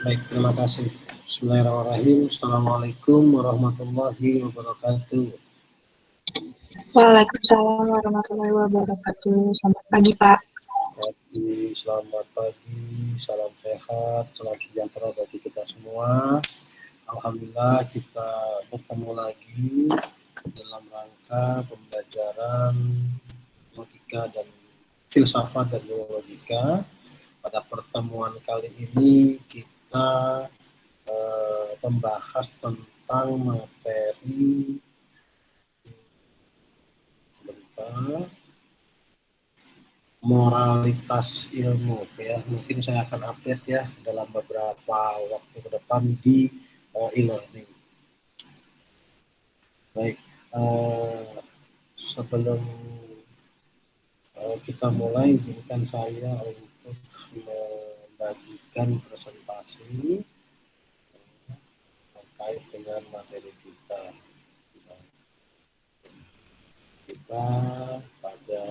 Baik, terima kasih. Bismillahirrahmanirrahim. Assalamualaikum warahmatullahi wabarakatuh. Waalaikumsalam warahmatullahi wabarakatuh. Selamat pagi, Pak. Selamat pagi, salam sehat, salam sejahtera bagi kita semua. Alhamdulillah kita bertemu lagi dalam rangka pembelajaran logika dan filsafat dan logika. Pada pertemuan kali ini kita membahas tentang materi moralitas ilmu ya. Mungkin saya akan update ya dalam beberapa waktu ke depan di e-learning. Baik, sebelum kita mulai, izinkan saya untuk membagikan presentasi terkait dengan materi kita. Kita pada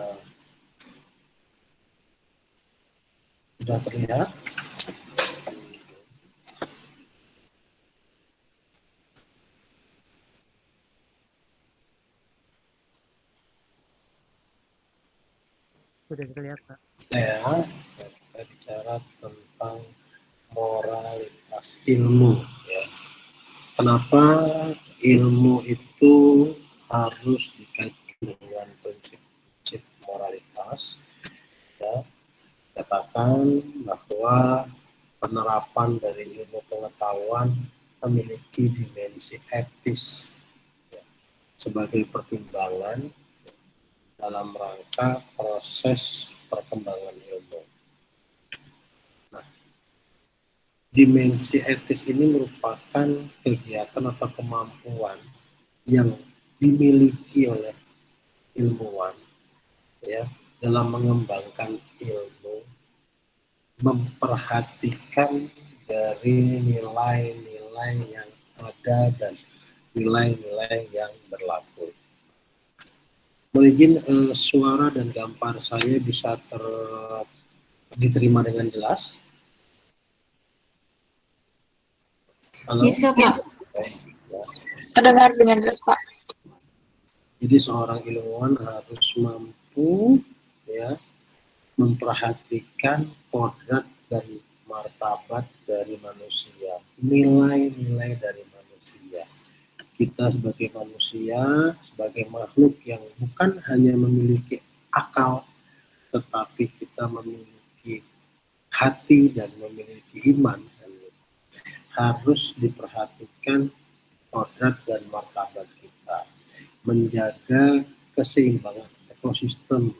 sudah terlihat. Sudah terlihat, Pak. Ya, kita bicara tentang moralitas ilmu ya. Kenapa ilmu itu harus dikaitkan dengan prinsip-prinsip moralitas ya. Katakan bahwa penerapan dari ilmu pengetahuan memiliki dimensi etis ya, sebagai pertimbangan dalam rangka proses perkembangan ilmu. Nah, dimensi etis ini merupakan kegiatan atau kemampuan yang dimiliki oleh ilmuwan ya dalam mengembangkan ilmu, memperhatikan dari nilai-nilai yang ada dan nilai-nilai yang berlaku. Mohon izin suara dan gambar saya bisa diterima dengan jelas? Halo? Bisa, Pak. Baik, ya. Terdengar dengan jelas, Pak. Jadi seorang ilmuwan harus mampu ya memperhatikan kodrat dan martabat dari manusia, nilai-nilai dari manusia. Kita sebagai manusia, sebagai makhluk yang bukan hanya memiliki akal, tetapi kita memiliki hati dan memiliki iman, harus diperhatikan kodrat dan martabat kita, menjaga keseimbangan ekosistem,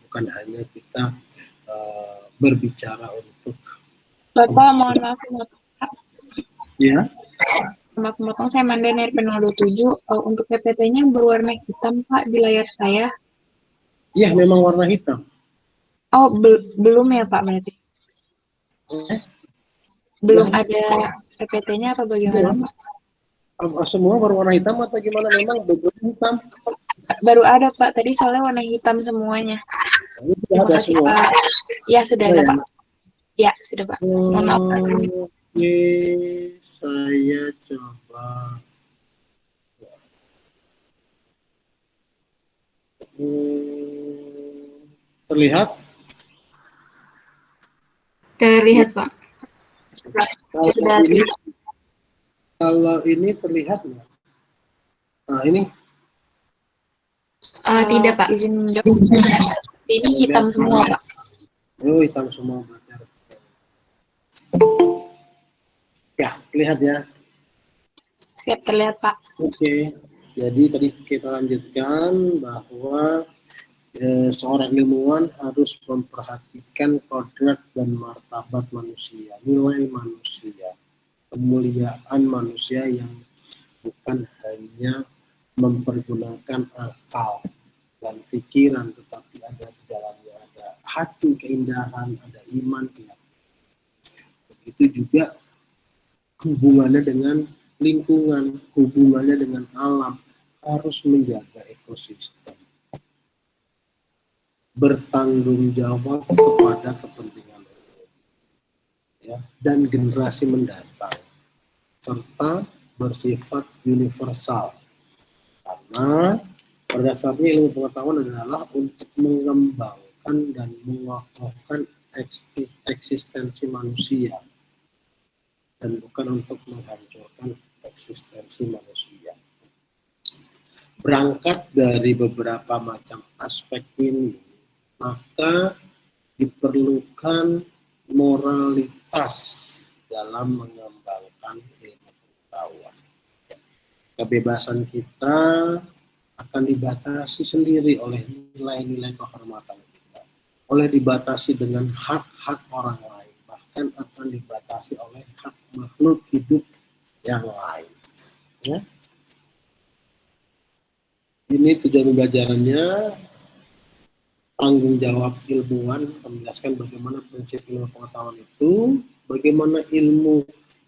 bukan hanya kita berbicara untuk Bapak, mohon maaf, ya. Maaf memotong, saya Manda dari P027. Untuk PPT-nya berwarna hitam, Pak, di layar saya. Iya, memang warna hitam. Oh, belum ya, Pak, berarti? Belum ada PPT-nya apa bagaimana, Pak? Semua berwarna hitam atau gimana? Memang berwarna hitam. Baru ada, Pak. Tadi soalnya warna hitam semuanya. Terima kasih, semua. Pak. Ya, sudah ada, Pak. Ya, sudah, Pak. Mohon maaf, Pak. Oke, saya coba. Terlihat? Terlihat, Pak. Kalau ini terlihat nggak? Nah, ini? Tidak, Pak. Izin jawab. Ini hitam semua, Pak. Oh, hitam semua. Ya, terlihat ya. Siap, terlihat, Pak. Oke, jadi tadi kita lanjutkan bahwa seorang ilmuwan harus memperhatikan kodrat dan martabat manusia, nilai manusia, kemuliaan manusia yang bukan hanya mempergunakan akal dan pikiran, tetapi ada di dalamnya ada hati, keindahan, ada iman. Begitu juga hubungannya dengan lingkungan, hubungannya dengan alam, harus menjaga ekosistem, bertanggung jawab kepada kepentingan umum. ya, dan generasi mendatang, serta bersifat universal. Karena pada dasarnya ilmu pengetahuan adalah untuk mengembangkan dan mengokohkan eksistensi manusia, dan bukan untuk menghancurkan eksistensi manusia. Berangkat dari beberapa macam aspek ini, maka diperlukan moralitas dalam mengembangkan ilmu pengetahuan. Kebebasan kita akan dibatasi sendiri oleh nilai-nilai kehormatan kita, oleh dibatasi dengan hak-hak orang lain, bahkan akan dibatasi oleh hak makhluk hidup yang lain. Ya. Ini tujuan pembelajarannya, tanggung jawab ilmuwan, menjelaskan bagaimana prinsip ilmu pengetahuan itu, bagaimana ilmu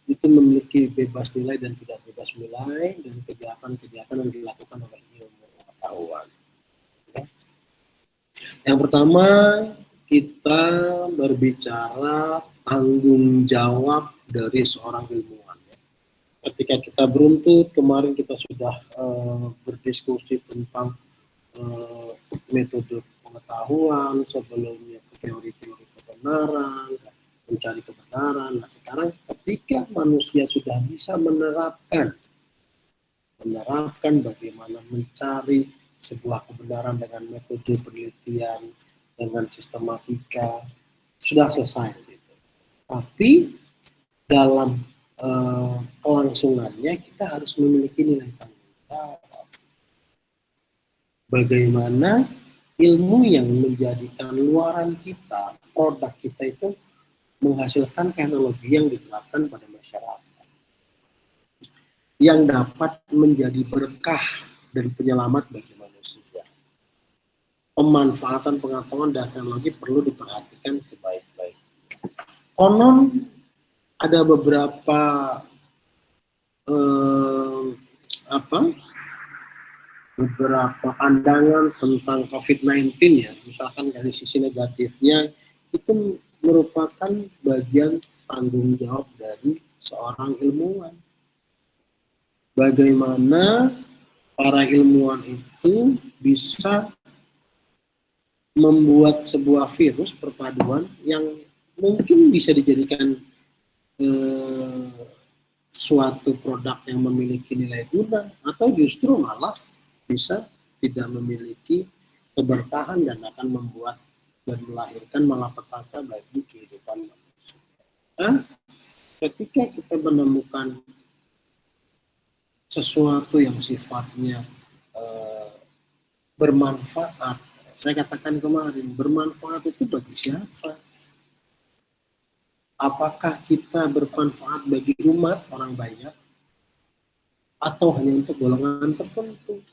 itu memiliki bebas nilai dan tidak bebas nilai, dan kejahatan-kejahatan yang dilakukan oleh ilmu pengetahuan. Ya. Yang pertama, kita berbicara tanggung jawab dari seorang ilmuwan. Ketika kita beruntut, kemarin kita sudah berdiskusi tentang metode pengetahuan, sebelumnya teori-teori kebenaran, mencari kebenaran. Nah, sekarang ketika manusia sudah bisa menerapkan bagaimana mencari sebuah kebenaran dengan metode penelitian, dengan sistematika, sudah selesai. Gitu. Tapi dalam kelangsungannya kita harus memiliki nilai tanggung jawab. Bagaimana ilmu yang menjadikan luaran kita, produk kita itu menghasilkan teknologi yang diterapkan pada masyarakat, yang dapat menjadi berkah dan penyelamat bagi manusia. Pemanfaatan pengetahuan dan teknologi perlu diperhatikan sebaik-baiknya. Konon ada beberapa beberapa pandangan tentang COVID-19 ya, misalkan dari sisi negatifnya itu merupakan bagian tanggung jawab dari seorang ilmuwan. Bagaimana para ilmuwan itu bisa membuat sebuah virus perpaduan yang mungkin bisa dijadikan suatu produk yang memiliki nilai guna, atau justru malah bisa tidak memiliki keberkahan dan akan membuat dan melahirkan malapetaka bagi kehidupan manusia. Nah, ketika kita menemukan sesuatu yang sifatnya bermanfaat, saya katakan kemarin, bermanfaat itu bagi siapa? Apakah kita bermanfaat bagi umat orang banyak atau hanya untuk golongan tertentu?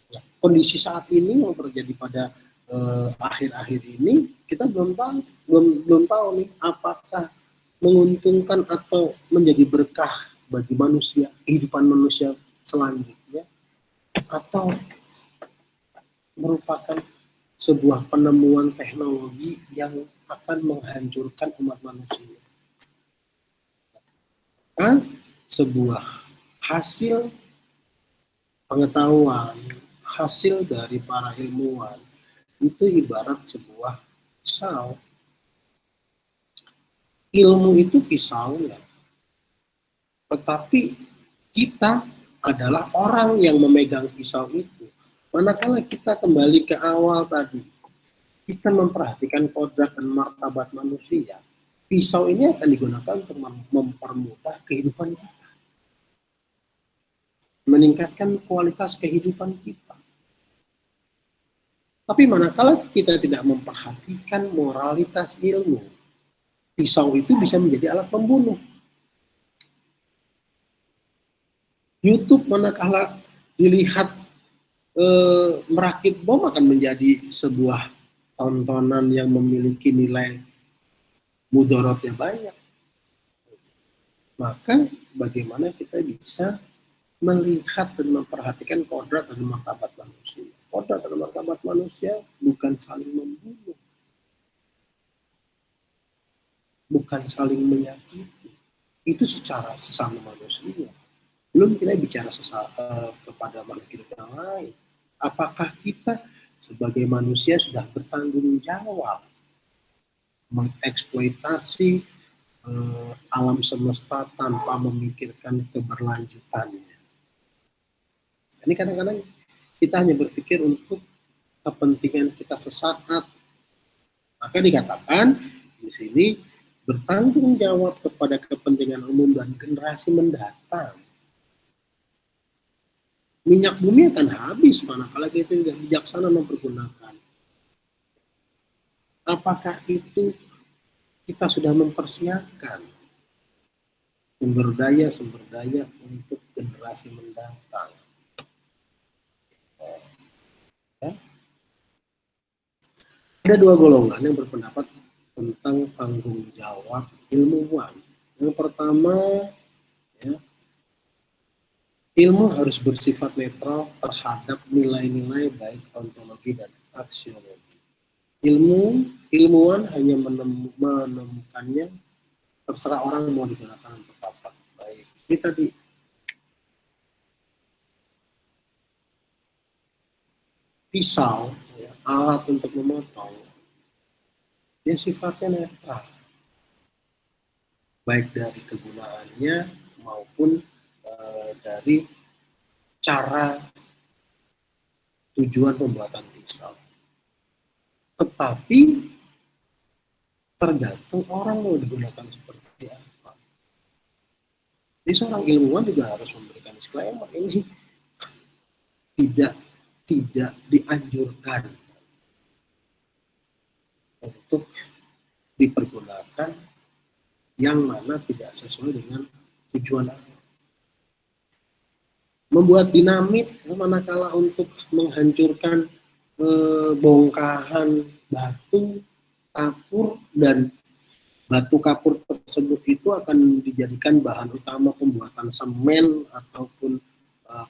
Ya, kondisi saat ini yang terjadi pada akhir-akhir ini kita belum tahu nih apakah menguntungkan atau menjadi berkah bagi manusia, kehidupan manusia selanjutnya, atau merupakan sebuah penemuan teknologi yang akan menghancurkan umat manusia. Sebuah hasil pengetahuan, hasil dari para ilmuwan itu ibarat sebuah pisau. Ilmu itu pisaunya, tetapi kita adalah orang yang memegang pisau itu. Manakala kita kembali ke awal tadi, kita memperhatikan kodrat dan martabat manusia, pisau ini akan digunakan untuk mempermudah kehidupan kita, meningkatkan kualitas kehidupan kita. Tapi manakala kita tidak memperhatikan moralitas ilmu, pisau itu bisa menjadi alat pembunuh. YouTube manakala dilihat merakit bom akan menjadi sebuah tontonan yang memiliki nilai mudaratnya banyak. Maka bagaimana kita bisa melihat dan memperhatikan kodrat dan martabat manusia. Kodrat dan martabat manusia bukan saling membunuh, bukan saling menyakiti. Itu secara sesama manusia. Belum kita bicara kepada makhluk hidup yang lain. Apakah kita sebagai manusia sudah bertanggung jawab mengeksploitasi alam semesta tanpa memikirkan keberlanjutannya? Ini kadang-kadang kita hanya berpikir untuk kepentingan kita sesaat. Maka dikatakan di sini bertanggung jawab kepada kepentingan umum dan generasi mendatang. Minyak bumi akan habis manakala kita tidak bijaksana mempergunakan. Apakah itu kita sudah mempersiapkan sumber daya untuk generasi mendatang? Ya. Ada dua golongan yang berpendapat tentang tanggung jawab ilmuwan. Yang pertama, ya, ilmu harus bersifat netral terhadap nilai-nilai baik ontologi dan aksiologi. Ilmuwan hanya menemukannya, terserah orang mau digunakan untuk apa. Baik, ini tadi pisau, ya, alat untuk memotong, dia sifatnya netral, baik dari kegunaannya maupun dari cara tujuan pembuatan pisau. Tetapi tergantung orang mau digunakan seperti apa. Jadi seorang ilmuwan juga harus memberikan disclaimer, ini tidak dianjurkan untuk dipergunakan yang mana tidak sesuai dengan tujuan Allah. Membuat dinamit manakala untuk menghancurkan bongkahan batu kapur, dan batu kapur tersebut itu akan dijadikan bahan utama pembuatan semen ataupun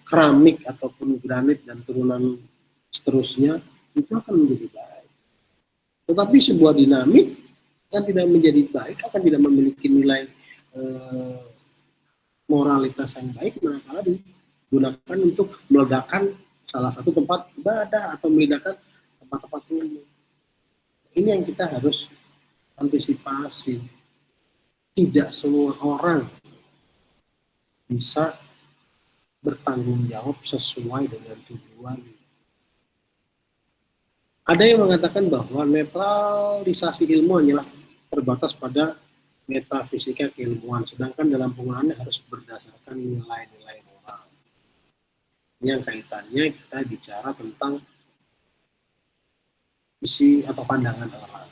keramik ataupun granit dan turunan seterusnya, itu akan menjadi baik. Tetapi sebuah dinamit yang tidak menjadi baik akan tidak memiliki nilai moralitas yang baik manakala digunakan untuk meledakkan salah satu tempat ibadah atau meledakkan tempat-tempat umum. Ini yang kita harus antisipasi. Tidak semua orang bisa bertanggung jawab sesuai dengan tujuan. Ada yang mengatakan bahwa netralisasi ilmu hanyalah terbatas pada metafisika keilmuan, sedangkan dalam penggunaannya harus berdasarkan nilai-nilai moral. Ini yang kaitannya kita bicara tentang isi atau pandangan orang,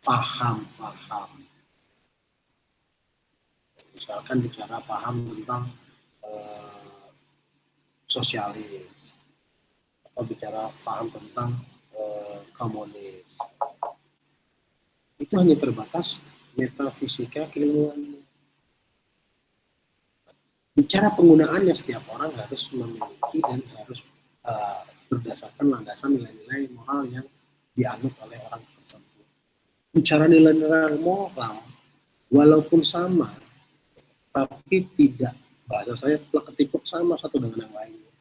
paham. Misalkan bicara paham tentang sosialis, atau bicara paham tentang komunis, itu hanya terbatas metafisika keilmuan. Bicara penggunaannya, setiap orang harus memiliki dan harus berdasarkan landasan nilai-nilai moral yang dianut oleh orang tersebut. Bicara nilai-nilai moral, walaupun sama, tapi tidak, bahasa saya ketipuk sama satu dengan yang lainnya.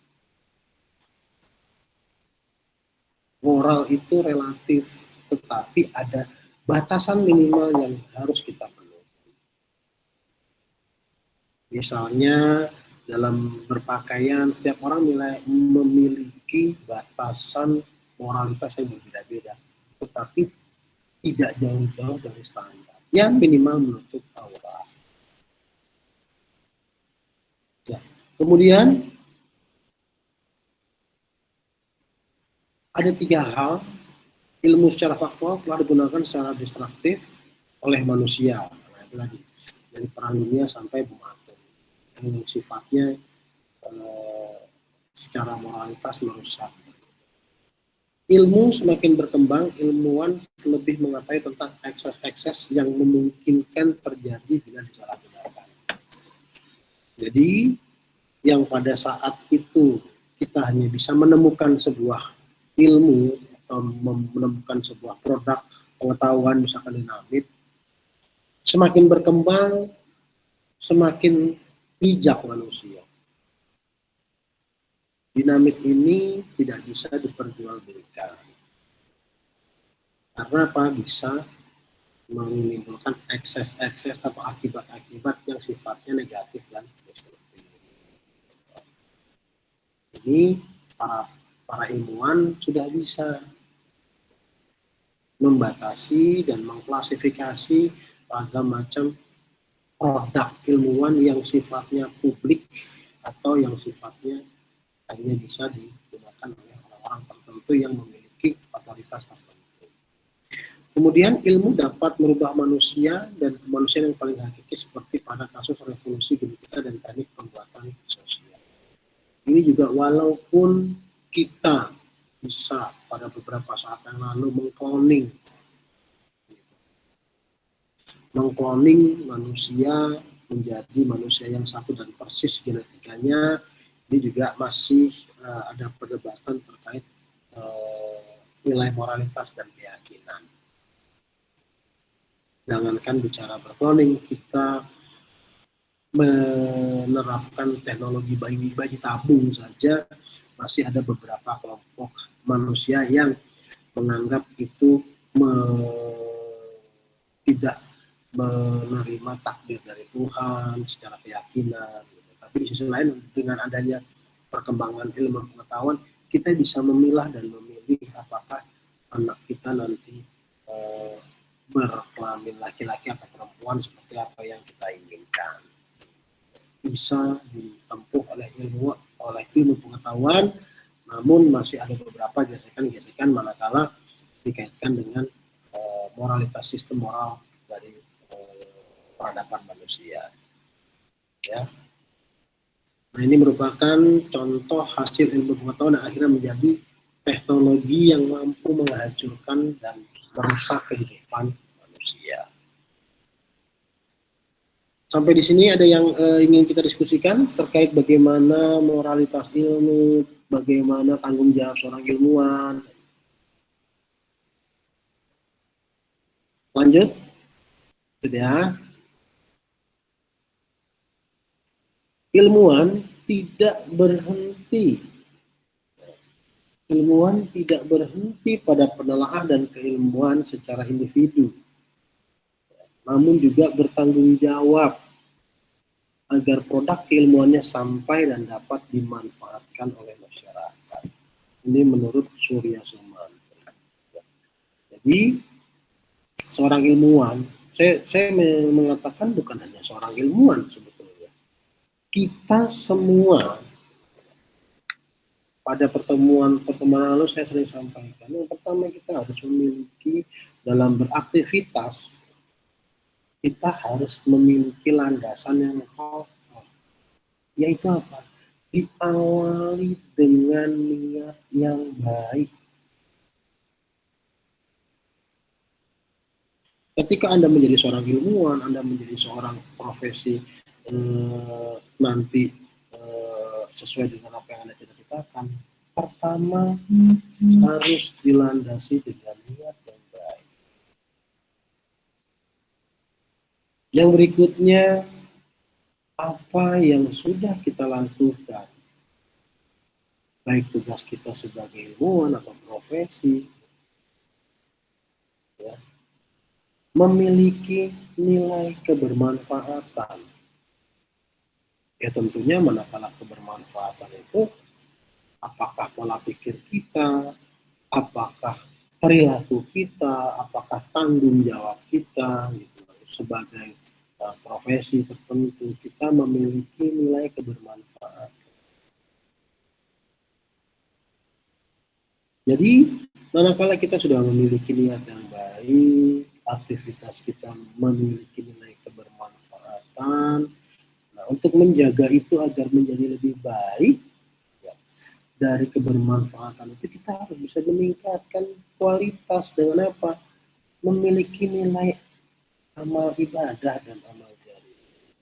Moral itu relatif, tetapi ada batasan minimal yang harus kita penuhi. Misalnya dalam berpakaian, setiap orang memiliki batasan moralitas yang berbeda-beda, tetapi tidak jauh-jauh dari standar. Yang minimal menutup aurat. Ya. Kemudian ada 3 hal ilmu secara faktual telah digunakan secara destruktif oleh manusia. Nah, itu lagi dari perang dunia sampai bom atom, yang sifatnya secara moralitas merusak. Ilmu semakin berkembang, ilmuwan lebih mengetahui tentang ekses-ekses yang memungkinkan terjadi bila disalahgunakan. Jadi, yang pada saat itu kita hanya bisa menemukan sebuah ilmu atau menemukan sebuah produk pengetahuan, misalkan dinamit, Semakin berkembang, semakin bijak manusia. Dinamit ini tidak bisa diperjualbelikan. Karena apa? Bisa menimbulkan ekses-ekses atau akibat-akibat yang sifatnya negatif dan destruktif. Ini para ilmuwan sudah bisa membatasi dan mengklasifikasi beragam macam produk ilmuwan yang sifatnya publik atau yang sifatnya hanya bisa digunakan oleh orang-orang tertentu yang memiliki otoritas tertentu. Kemudian ilmu dapat merubah manusia dan kemanusiaan yang paling hakiki seperti pada kasus revolusi genetika dan teknik pembuatan sosial. Ini juga walaupun kita bisa pada beberapa saat yang lalu mengkloning manusia menjadi manusia yang satu dan persis genetikanya, ini juga masih ada perdebatan terkait nilai moralitas dan keyakinan. Jangankan bicara berkloning, kita menerapkan teknologi bayi tabung saja masih ada beberapa kelompok manusia yang menganggap itu tidak menerima takdir dari Tuhan secara keyakinan. Tapi di sisi lain dengan adanya perkembangan ilmu pengetahuan, kita bisa memilah dan memilih apakah anak kita nanti berkelamin laki-laki atau perempuan seperti apa yang kita inginkan. Bisa ditempuh oleh ilmu pengetahuan, namun masih ada beberapa gesekan-gesekan manakala dikaitkan dengan moralitas sistem moral dari peradaban manusia. Ya. Nah, ini merupakan contoh hasil ilmu pengetahuan yang akhirnya menjadi teknologi yang mampu menghancurkan dan merusak kehidupan manusia. Sampai di sini ada yang ingin kita diskusikan terkait bagaimana moralitas ilmu, bagaimana tanggung jawab seorang ilmuwan. Lanjut, ya. Ilmuwan tidak berhenti. Ilmuwan tidak berhenti pada penelaahan dan keilmuan secara individu, namun juga bertanggung jawab agar produk keilmuannya sampai dan dapat dimanfaatkan oleh masyarakat. Ini menurut Surya Sumantri. Jadi seorang ilmuwan, saya mengatakan bukan hanya seorang ilmuwan sebetulnya. Kita semua, pada pertemuan lalu saya sering sampaikan, yang pertama kita harus memiliki dalam beraktivitas, kita harus memiliki landasan yang kokoh, yaitu apa? Diawali dengan niat yang baik. Ketika Anda menjadi seorang ilmuwan, Anda menjadi seorang profesi nanti sesuai dengan apa yang Anda cita-citakan, pertama harus dilandasi dengan niat yang baik. Yang berikutnya, apa yang sudah kita lakukan, baik tugas kita sebagai ilmuwan atau profesi, ya, memiliki nilai kebermanfaatan. Ya tentunya manakala kebermanfaatan itu, apakah pola pikir kita, apakah perilaku kita, apakah tanggung jawab kita, gitu, sebagai profesi tertentu, kita memiliki nilai kebermanfaatan. Jadi, manakala kita sudah memiliki niat yang baik, aktivitas kita memiliki nilai kebermanfaatan, nah untuk menjaga itu agar menjadi lebih baik, ya, dari kebermanfaatan itu kita harus bisa meningkatkan kualitas dengan apa? Memiliki nilai amal ibadah dan amal jariah.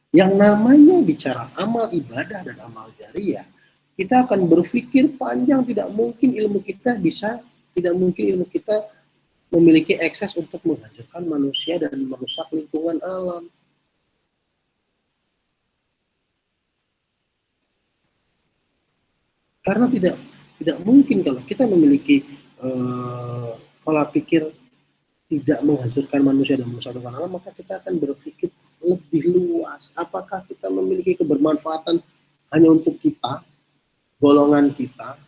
Yang namanya bicara amal ibadah dan amal jariah, kita akan berpikir panjang, tidak mungkin ilmu kita memiliki akses untuk menghancurkan manusia dan merusak lingkungan alam. Karena tidak mungkin kalau kita memiliki pola pikir tidak menghancurkan manusia dan merusak lingkungan alam, maka kita akan berpikir lebih luas. Apakah kita memiliki kebermanfaatan hanya untuk kita, golongan kita,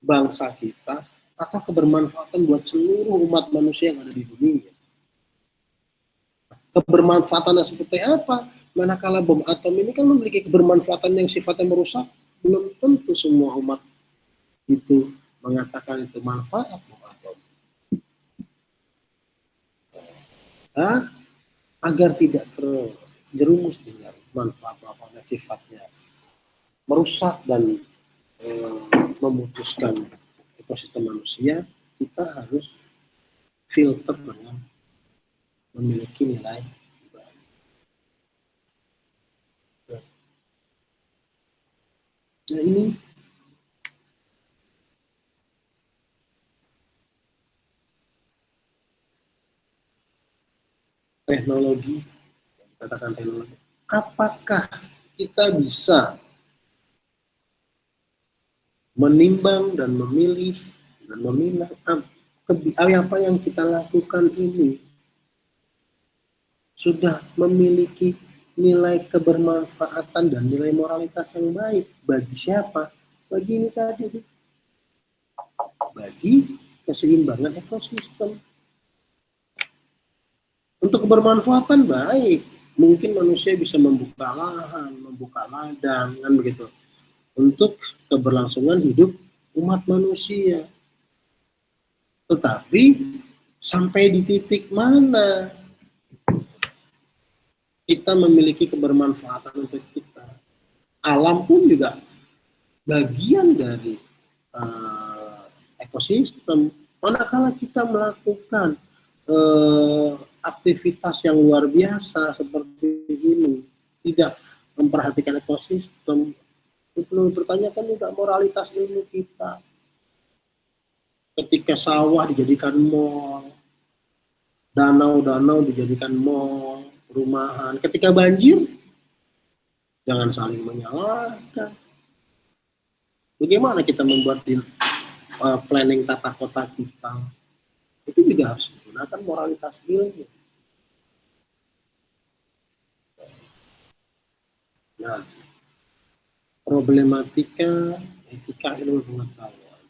bangsa kita, atau kebermanfaatan buat seluruh umat manusia yang ada di dunia? Kebermanfaatannya seperti apa? Manakala bom atom ini kan memiliki kebermanfaatan yang sifatnya merusak, belum tentu semua umat itu mengatakan itu manfaat bom atom. Nah, agar tidak terjerumus dengan manfaat apa yang sifatnya merusak dan memutuskan ekosistem manusia, kita harus filter dengan memiliki nilai ibadah. Nah, ini teknologi, katakan teknologi. Apakah kita bisa menimbang dan memilih dan memilah apa yang kita lakukan ini sudah memiliki nilai kebermanfaatan dan nilai moralitas yang baik bagi siapa? Bagi ini tadi, bagi keseimbangan ekosistem. Untuk kebermanfaatan baik, mungkin manusia bisa membuka lahan, membuka ladang, kan begitu, untuk keberlangsungan hidup umat manusia. Tetapi sampai di titik mana kita memiliki kebermanfaatan untuk kita? Alam pun juga bagian dari ekosistem. Manakala kita melakukan aktivitas yang luar biasa seperti ini, tidak memperhatikan ekosistem, perlu dipertanyakan juga moralitas ilmu kita. Ketika sawah dijadikan mall, danau-danau dijadikan mall, perumahan. Ketika banjir, jangan saling menyalahkan. Bagaimana kita membuat planning tata kota kita? Itu juga harus menggunakan moralitas ilmu. Nah, problematika etika ilmu pengetahuan.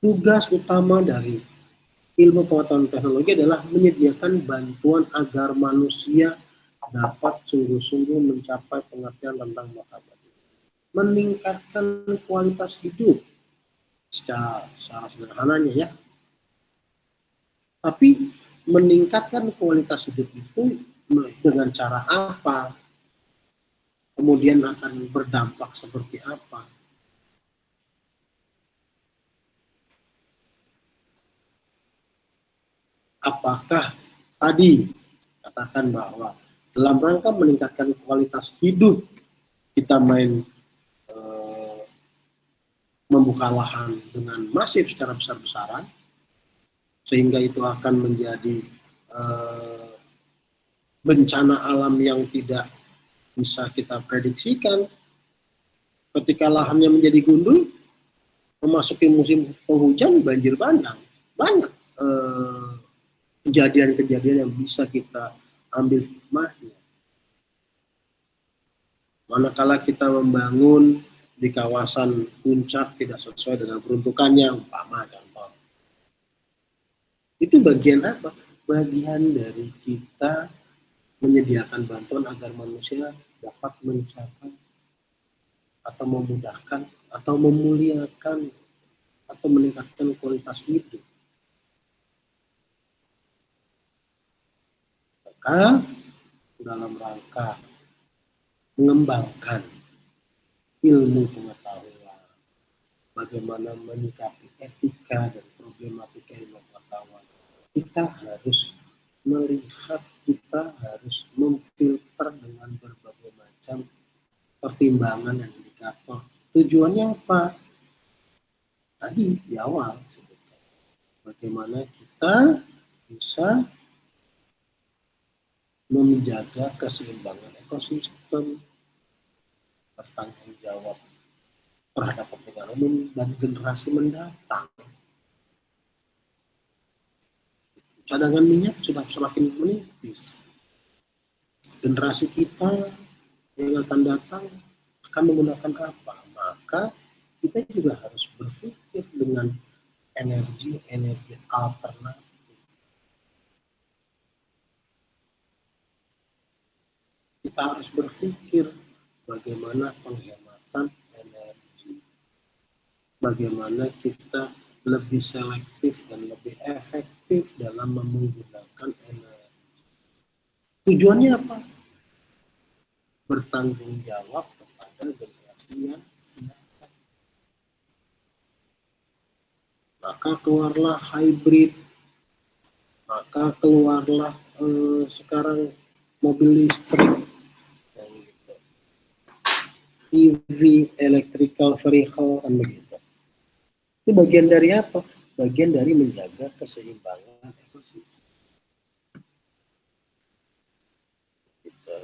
Tugas utama dari ilmu pengetahuan teknologi adalah menyediakan bantuan agar manusia dapat sungguh-sungguh mencapai pengertian tentang martabat, meningkatkan kualitas hidup secara sederhananya ya. Tapi meningkatkan kualitas hidup itu dengan cara apa? Kemudian akan berdampak seperti apa? Apakah tadi katakan bahwa dalam rangka meningkatkan kualitas hidup kita membuka lahan dengan masif secara besar-besaran, sehingga itu akan menjadi bencana alam yang tidak bisa kita prediksikan. Ketika lahannya menjadi gundul, memasuki musim penghujan, banjir bandang, banyak kejadian-kejadian yang bisa kita ambil hikmahnya. Manakala kita membangun di kawasan puncak tidak sesuai dengan peruntukannya, umpama contoh. Itu bagian apa? Bagian dari kita menyediakan bantuan agar manusia dapat mencapai atau memudahkan atau memuliakan atau meningkatkan kualitas hidup. Maka dalam rangka mengembangkan ilmu pengetahuan, bagaimana menyikapi etika dan problematika ilmu pengetahuan, kita harus melihat, kita harus memfilter dengan berbagai macam pertimbangan dan indikator. Tujuannya apa? tadi di awal sebutkan. Bagaimana kita bisa menjaga keseimbangan ekosistem, bertanggung jawab terhadap kepentingan umum dan generasi mendatang. Cadangan minyak sudah semakin menipis. Generasi kita yang akan datang akan menggunakan apa? Maka kita juga harus berpikir dengan energi alternatif. Kita harus berpikir bagaimana penghematan energi, bagaimana kita lebih selektif dan lebih efektif dalam menggunakan energi. Tujuannya apa? Bertanggung jawab kepada generasi yang datang. Maka keluarlah hybrid, maka keluarlah sekarang mobil listrik, yang gitu. EV, electrical vehicle, kan begitu. Itu bagian dari apa? Bagian dari menjaga keseimbangan ekosistem. Gitu.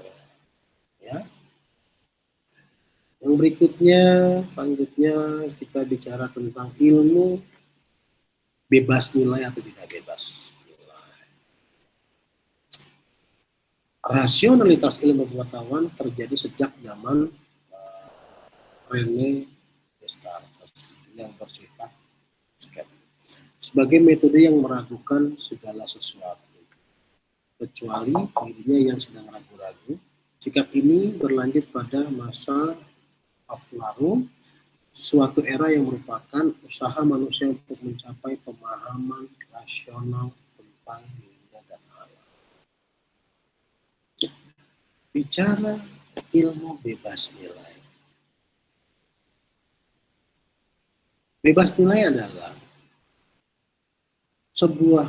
Ya. Yang berikutnya, selanjutnya kita bicara tentang ilmu bebas nilai atau tidak bebas nilai. Rasionalitas ilmu pengetahuan terjadi sejak zaman René Descartes yang bersifat skeptis sebagai metode yang meragukan segala sesuatu kecuali dirinya yang sedang ragu-ragu. Sikap ini berlanjut pada masa Aflatun, suatu era yang merupakan usaha manusia untuk mencapai pemahaman rasional tentang dirinya dan alam. Bicara ilmu bebas nilai. Bebas nilai adalah sebuah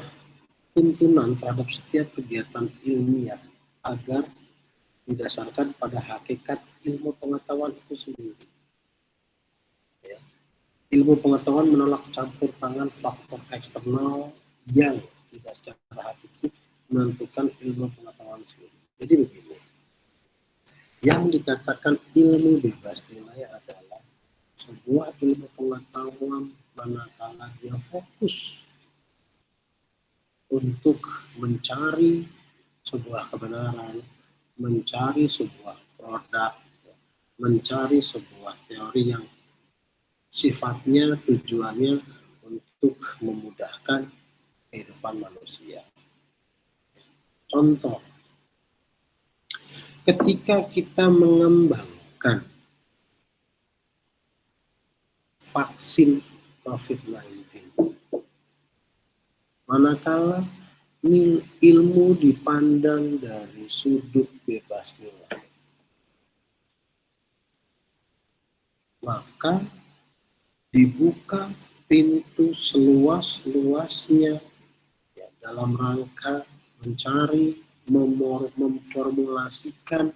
tuntunan terhadap setiap kegiatan ilmiah agar didasarkan pada hakikat ilmu pengetahuan itu sendiri. Ya. Ilmu pengetahuan menolak campur tangan faktor eksternal yang tidak secara hakiki menentukan ilmu pengetahuan sendiri. Jadi begini, yang dikatakan ilmu bebas nilai adalah sebuah ilmu pengetahuan manakala dia fokus untuk mencari sebuah kebenaran, mencari sebuah produk, mencari sebuah teori yang sifatnya, tujuannya untuk memudahkan kehidupan manusia. Contoh, ketika kita mengembangkan vaksin COVID-19, manakala ilmu dipandang dari sudut bebas nilai, maka dibuka pintu seluas-luasnya ya, dalam rangka mencari, memformulasikan,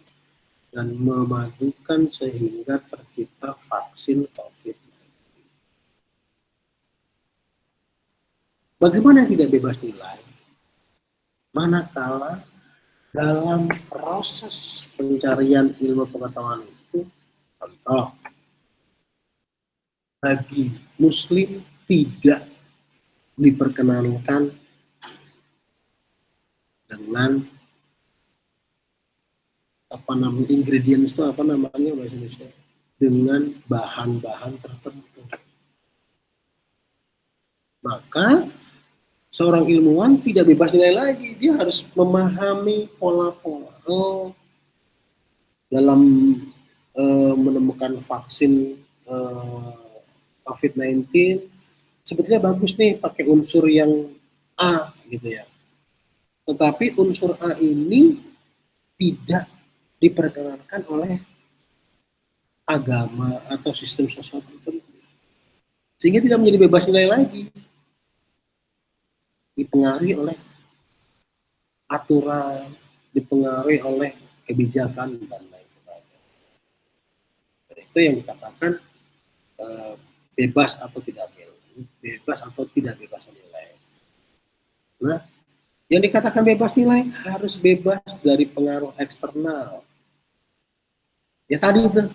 dan memadukan sehingga tercipta vaksin COVID-19. Bagaimana tidak bebas nilai? Manakala dalam proses pencarian ilmu pengetahuan itu, contoh, bagi Muslim tidak diperkenankan dengan ingredients itu apa namanya bahasa Indonesia, dengan bahan-bahan tertentu. Maka seorang ilmuwan tidak bebas nilai lagi, dia harus memahami pola-pola. Dalam menemukan vaksin COVID-19, sebetulnya bagus nih pakai unsur yang A gitu ya. Tetapi unsur A ini tidak diperkenankan oleh agama atau sistem sosial tertentu. Sehingga tidak menjadi bebas nilai lagi. Dipengaruhi oleh aturan, dipengaruhi oleh kebijakan dan lain sebagainya. Itu yang dikatakan bebas atau tidak bebas atau tidak bebas nilai. Nah, yang dikatakan bebas nilai harus bebas dari pengaruh eksternal. Ya tadi itu,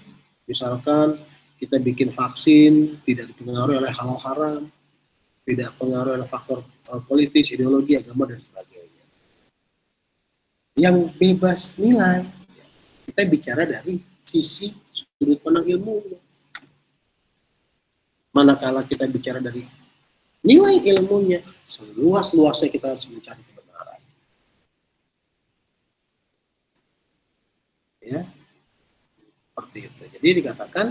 misalkan kita bikin vaksin tidak dipengaruhi oleh hal haram, tidak pengaruh oleh faktor politis, ideologi, agama, dan sebagainya. Yang bebas nilai, kita bicara dari sisi sudut pandang ilmu. Manakala kita bicara dari nilai ilmunya, seluas-luasnya kita harus mencari kebenaran. Ya, seperti itu. Jadi dikatakan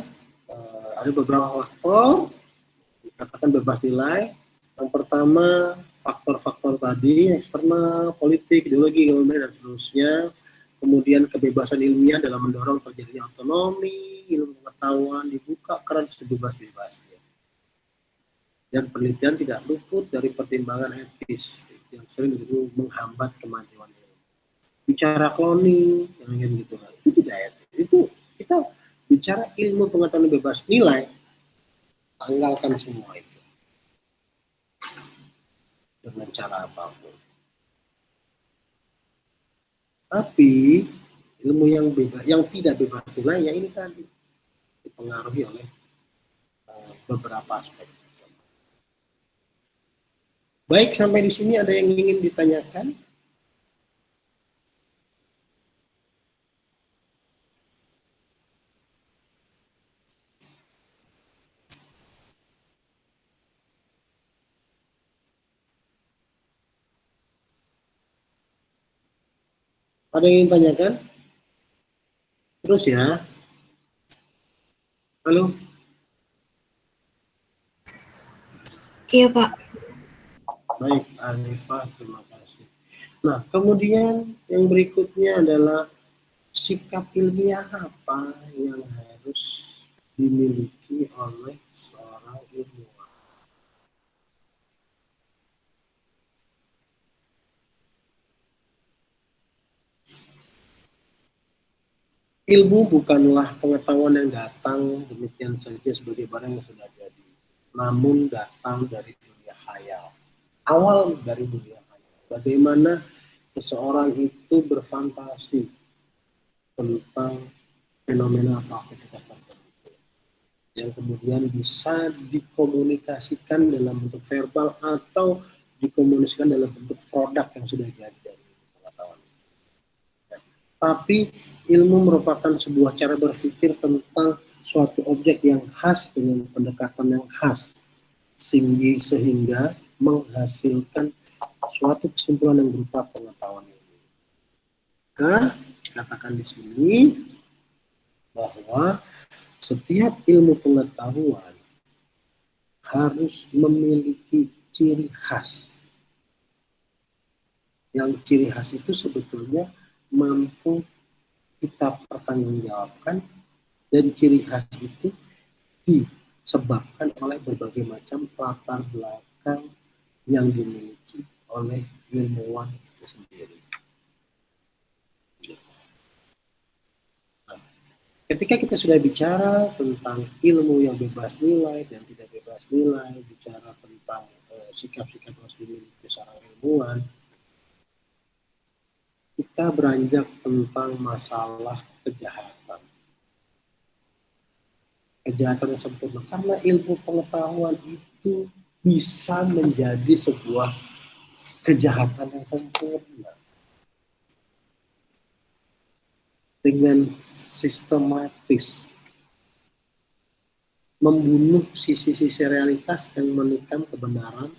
ada beberapa faktor dikatakan bebas nilai. Yang pertama, faktor-faktor tadi, eksternal, politik, ideologi, ekonomi, dan seterusnya. Kemudian kebebasan ilmiah dalam mendorong terjadinya otonomi, ilmu pengetahuan dibuka keran sebebas-bebasnya. Dan penelitian tidak luput dari pertimbangan etis yang sering itu menghambat kemajuan ilmu. Bicara cloning, yang gitu lah, itu tidak etis. Itu kita bicara ilmu pengetahuan bebas nilai, tanggalkan semua itu dengan cara apapun. Tapi ilmu yang bebas, yang tidak bebas nilai, ya ini tadi dipengaruhi oleh beberapa aspek. Baik, sampai di sini ada yang ingin ditanyakan? Ada yang ingin tanyakan? Terus ya. Halo? Iya, Pak. Baik, Anifah, terima kasih. Nah, kemudian yang berikutnya adalah sikap ilmiah apa yang harus dimiliki oleh seorang ilmuwan. Ilmu bukanlah pengetahuan yang datang demikian saja sebagai barang yang sudah jadi, namun datang dari dunia khayal. Awal dari dunia khayal. Bagaimana seseorang itu berfantasi tentang fenomena atau aktivitas tertentu yang kemudian bisa dikomunikasikan dalam bentuk verbal atau dikomunikasikan dalam bentuk produk yang sudah jadi dari pengetahuan. Tapi ilmu merupakan sebuah cara berpikir tentang suatu objek yang khas dengan pendekatan yang khas sehingga menghasilkan suatu kesimpulan yang berupa pengetahuan ini. Nah, katakan di sini bahwa setiap ilmu pengetahuan harus memiliki ciri khas. Yang ciri khas itu sebetulnya mampu kita pertanggungjawabkan, dan ciri khas itu disebabkan oleh berbagai macam latar belakang yang dimiliki oleh ilmuwan itu sendiri. Nah, ketika kita sudah bicara tentang ilmu yang bebas nilai dan tidak bebas nilai, bicara tentang sikap-sikap yang harus dimiliki seorang ilmuwan, kita beranjak tentang masalah kejahatan. Kejahatan yang sempurna. Karena ilmu pengetahuan itu bisa menjadi sebuah kejahatan yang sempurna. Dengan sistematis. Membunuh sisi-sisi realitas yang menikam kebenaran,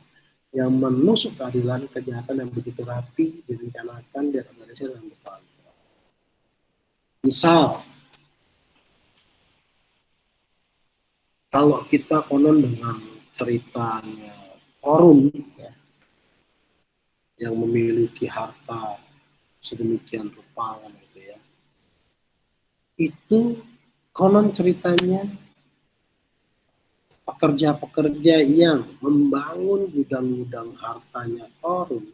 yang menusuk keadilan, kejahatan yang begitu rapi, direncanakan, diorganisir, dan dikontrol. Misal, kalau kita konon dengan ceritanya Korun, ya, yang memiliki harta sedemikian rupa, gitu ya, itu konon ceritanya pekerja-pekerja yang membangun gudang-gudang hartanya Korun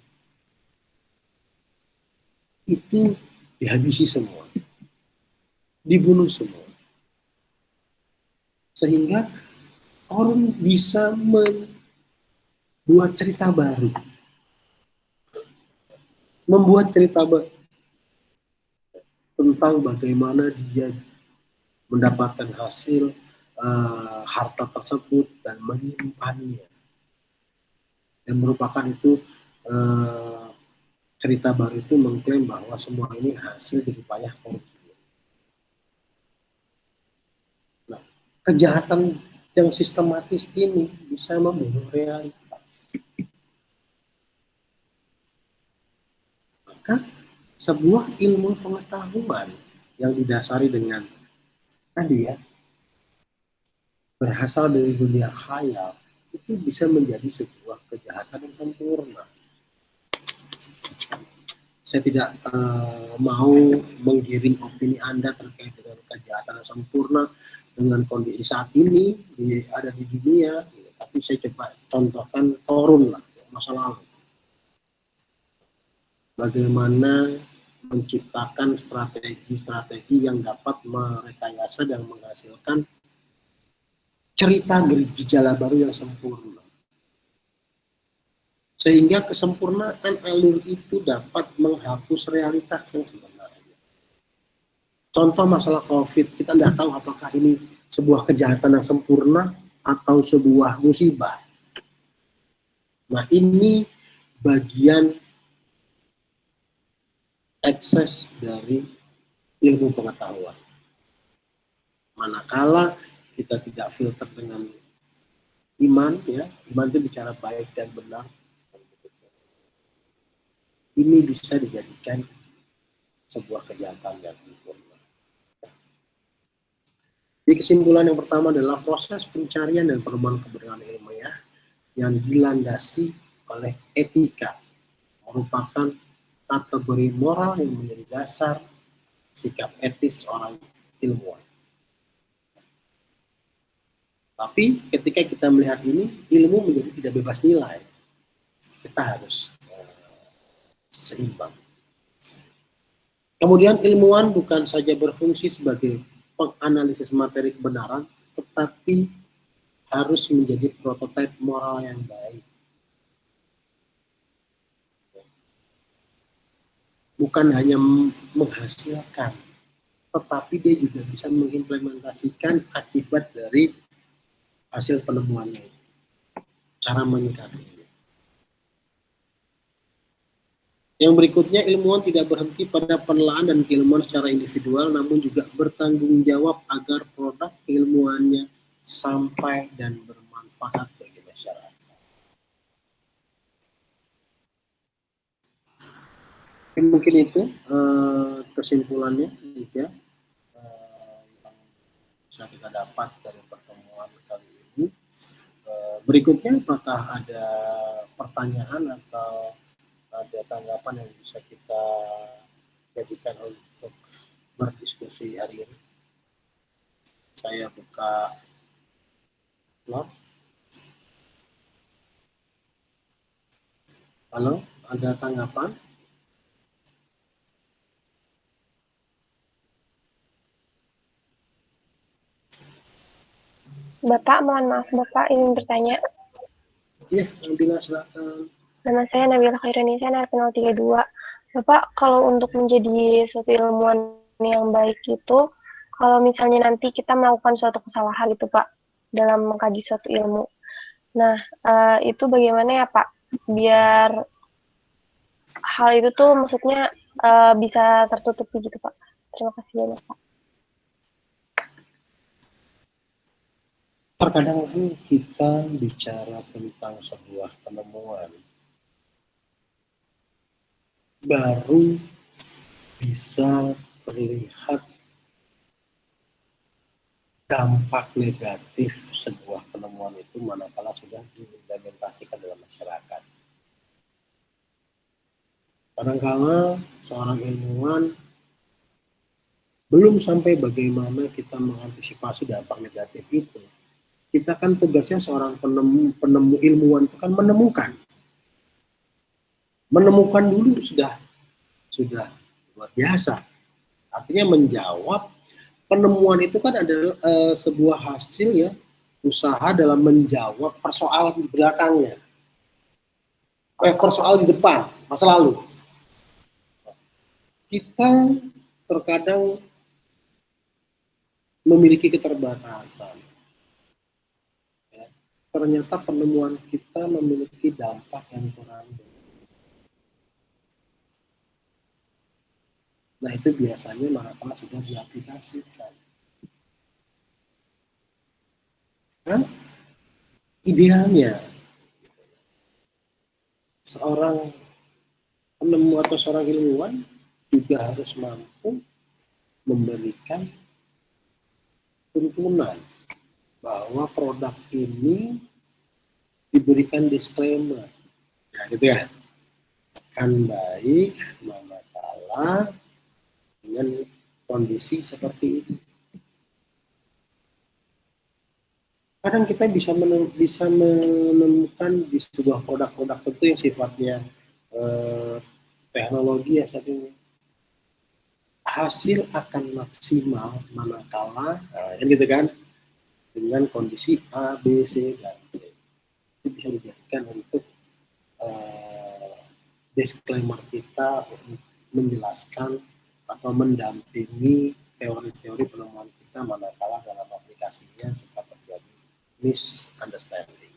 itu dihabisi semua, dibunuh semua, sehingga Korun bisa buat cerita baru, membuat cerita baru tentang bagaimana dia mendapatkan hasil harta tersebut dan menyimpannya, dan merupakan itu cerita baru itu mengklaim bahwa semua ini hasil dari payah korupsi. Nah, kejahatan yang sistematis ini bisa membunuh realitas. Maka sebuah ilmu pengetahuan yang didasari dengan tadi ya, berasal dari dunia khayal, itu bisa menjadi sebuah kejahatan yang sempurna. Saya tidak mau menggiring opini Anda terkait dengan kejahatan yang sempurna dengan kondisi saat ini ada di dunia, tapi saya coba contohkan Korun lah, masa lalu. Bagaimana menciptakan strategi-strategi yang dapat merekayasa dan menghasilkan cerita gejala baru yang sempurna. Sehingga kesempurnaan alur itu dapat menghapus realitas yang sebenarnya. Contoh masalah COVID, kita tidak tahu apakah ini sebuah kejahatan yang sempurna atau sebuah musibah. Nah, ini bagian ekses dari ilmu pengetahuan. Manakala kita tidak filter dengan iman, ya, iman itu bicara baik dan benar. Ini bisa dijadikan sebuah kejahatan yang sempurna. Jadi kesimpulan yang pertama adalah proses pencarian dan penemuan kebenaran ilmiah yang dilandasi oleh etika merupakan kategori moral yang menjadi dasar sikap etis seorang ilmuwan. Tapi ketika kita melihat ini, ilmu menjadi tidak bebas nilai. Kita harus seimbang. Kemudian ilmuwan bukan saja berfungsi sebagai penganalisis materi kebenaran, tetapi harus menjadi prototipe moral yang baik. Bukan hanya menghasilkan, tetapi dia juga bisa mengimplementasikan akibat dari hasil penemuannya. Cara menyikapinya. Yang berikutnya, ilmuwan tidak berhenti pada penelaahan dan keilmuan secara individual, namun juga bertanggung jawab agar produk keilmuannya sampai dan bermanfaat bagi masyarakat. Mungkin itu kesimpulannya juga yang bisa kita dapat dari pertemuan kali ini. Berikutnya, apakah ada pertanyaan atau ada tanggapan yang bisa kita jadikan untuk berdiskusi hari ini? Saya buka slot. Halo, ada tanggapan? Bapak, mohon maaf, Bapak ingin bertanya. Iya, Nabila, silakan. Nama saya Nabila Khairunnisa, NRP 032. Bapak, kalau untuk menjadi suatu ilmuwan yang baik itu, kalau misalnya nanti kita melakukan suatu kesalahan itu, Pak, dalam mengkaji suatu ilmu. Nah, itu bagaimana ya, Pak? Biar hal itu tuh maksudnya bisa tertutupi gitu, Pak. Terima kasih banyak, Pak. Terkadang kita bicara tentang sebuah penemuan, baru bisa terlihat dampak negatif sebuah penemuan itu manakala sudah diimplementasikan dalam masyarakat. Kadangkala seorang ilmuwan belum sampai bagaimana kita mengantisipasi dampak negatif itu. Kita kan tugasnya seorang penemu ilmuwan itu kan menemukan. Menemukan dulu sudah luar biasa. Artinya menjawab, penemuan itu kan adalah sebuah hasil ya, usaha dalam menjawab persoalan di belakangnya. persoalan di depan, masa lalu. Kita terkadang memiliki keterbatasan. Ya. Ternyata penemuan kita memiliki dampak yang kurang. Nah, itu biasanya manakala sudah diaplikasikan. Nah, idealnya seorang penemu atau seorang ilmuwan juga harus mampu memberikan tuntunan bahwa produk ini diberikan disclaimer, ya gitu ya, akan baik manakala dengan kondisi seperti ini. Kadang kita bisa menemukan di sebuah produk-produk tertentu yang sifatnya teknologi ya saat ini, hasil akan maksimal manakala kan gitu kan, dengan kondisi A, B, C, dan D. Itu bisa dijadikan untuk disclaimer kita untuk menjelaskan atau mendampingi teori-teori penemuan kita manakala dalam aplikasinya suka terjadi misunderstanding.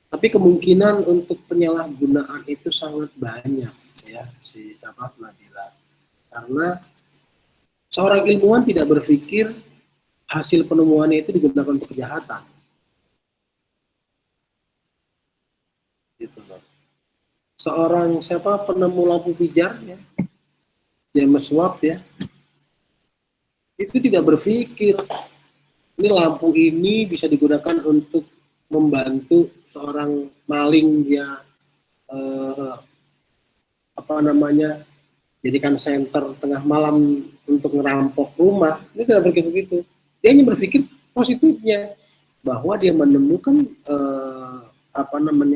Tapi kemungkinan untuk penyalahgunaan itu sangat banyak ya, si sahabat Nabila. Karena seorang ilmuwan tidak berpikir hasil penemuannya itu digunakan untuk kejahatan. Gitu loh. Seorang penemu lampu pijar ya, James Watt ya, itu tidak berpikir ini lampu ini bisa digunakan untuk membantu seorang maling dia jadikan center tengah malam untuk ngerampok rumah. Dia tidak berpikir begitu. Dia hanya berpikir positifnya bahwa dia menemukan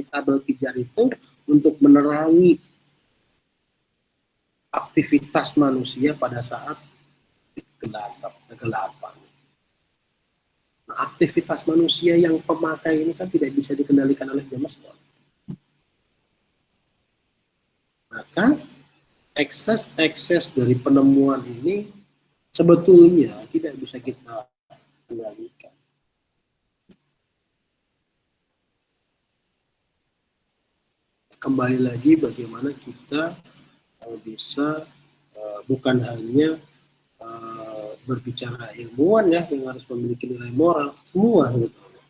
kabel pijar itu untuk menerangi aktivitas manusia pada saat kegelapan. Nah, aktivitas manusia yang pemakai ini kan tidak bisa dikendalikan oleh James Watt. Maka ekses dari penemuan ini sebetulnya tidak bisa kita kendalikan. Kembali lagi bagaimana kita bisa bukan hanya berbicara ilmuwan ya yang harus memiliki nilai moral, semua sebetulnya.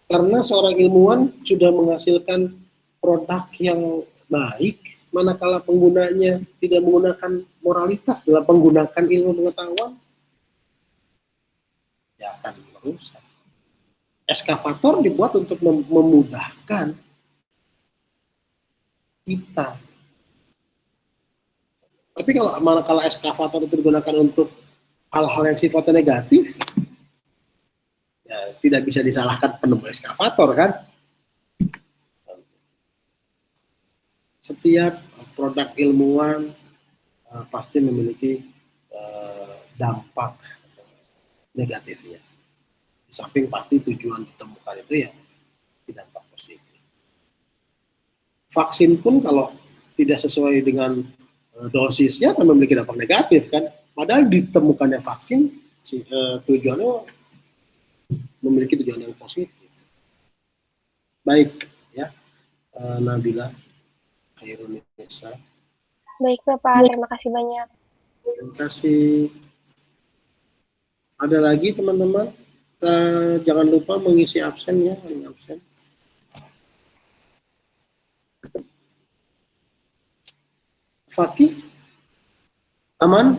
Karena seorang ilmuwan sudah menghasilkan produk yang baik, manakala penggunanya tidak menggunakan moralitas dalam menggunakan ilmu pengetahuan, ya akan merusak. Eskavator dibuat untuk memudahkan kita. Tapi kalau manakala eskavator itu digunakan untuk hal-hal yang sifatnya negatif, ya tidak bisa disalahkan penemu eskavator kan. Setiap produk ilmuwan pasti memiliki dampak negatifnya. Di samping pasti tujuan ditemukan itu ya dampak positif. Vaksin pun kalau tidak sesuai dengan dosisnya akan memiliki dampak negatif kan. Padahal ditemukannya vaksin tujuannya memiliki tujuan yang positif. Baik ya, Nabila, Khairunisa. Baik Bapak, terima kasih banyak. Terima kasih. Ada lagi teman-teman? Jangan lupa mengisi absen ya, absen. Fakih, aman?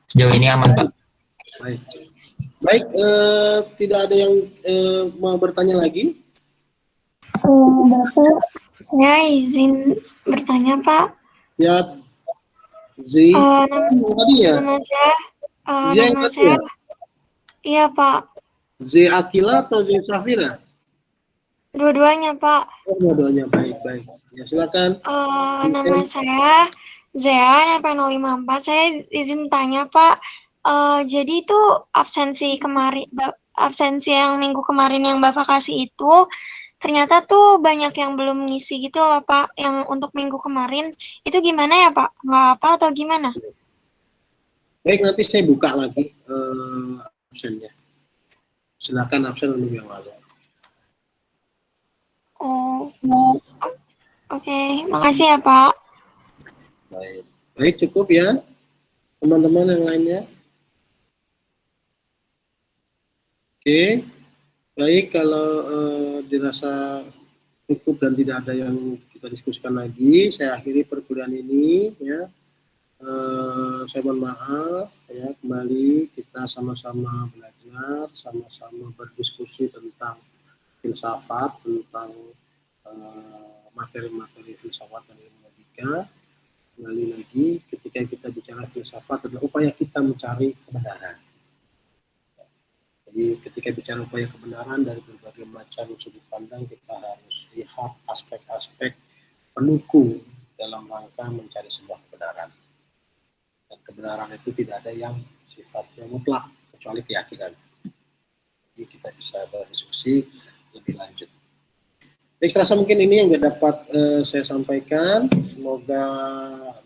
Sejauh ini aman, Pak. Baik. Baik, tidak ada yang mau bertanya lagi? Bapak, saya izin bertanya, Pak. Ya, Z. Tadi ya? Nama saya, Ya? Iya, Pak. Z Akila atau Z Safira? Dua-duanya, Pak. Oh, dua-duanya, baik. Ya, silakan. Nama saya Zea, NP054. Saya izin tanya, Pak. Jadi itu absensi kemarin, absensi yang minggu kemarin yang Bapak kasih itu, ternyata tuh banyak yang belum ngisi gitu loh Pak. Yang untuk minggu kemarin, itu gimana ya Pak? Nggak apa atau gimana? Baik, nanti saya buka lagi absennya. Silakan absen untuk yang lalu. Oh, oke. Makasih ya Pak. Baik, baik cukup ya teman-teman yang lainnya. Oke, baik kalau dirasa cukup dan tidak ada yang kita diskusikan lagi, saya akhiri perkuliahan ini ya. Saya mohon maaf ya, kembali kita sama-sama belajar, sama-sama berdiskusi tentang filsafat, tentang materi-materi filsafat dan ilmu logika. Kembali lagi, ketika kita bicara filsafat adalah upaya kita mencari kebenaran. Jadi ketika bicara upaya kebenaran dari berbagai macam sudut pandang, kita harus lihat aspek-aspek pendukung dalam rangka mencari sebuah kebenaran. Dan kebenaran itu tidak ada yang sifatnya mutlak, kecuali keyakinan. Jadi kita bisa berdiskusi lebih lanjut. Baik, serasa mungkin ini yang dapat saya sampaikan. Semoga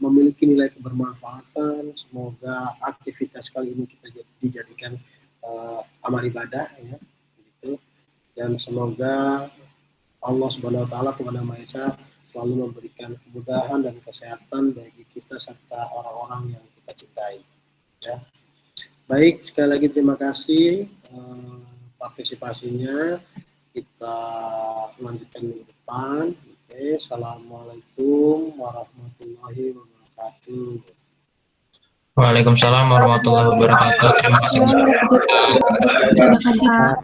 memiliki nilai kebermanfaatan. Semoga aktivitas kali ini kita dijadikan amal ibadah, ya, gitu. Dan semoga Allah Subhanahu Wa Taala Tuhan Yang Maha Esa selalu memberikan kemudahan dan kesehatan bagi kita serta orang-orang yang kita cintai. Ya. Baik, sekali lagi terima kasih partisipasinya. Kita lanjutkan minggu depan. Oke, assalamualaikum warahmatullahi wabarakatuh. Waalaikumsalam warahmatullahi wabarakatuh. Terima kasih. Terima kasih Pak.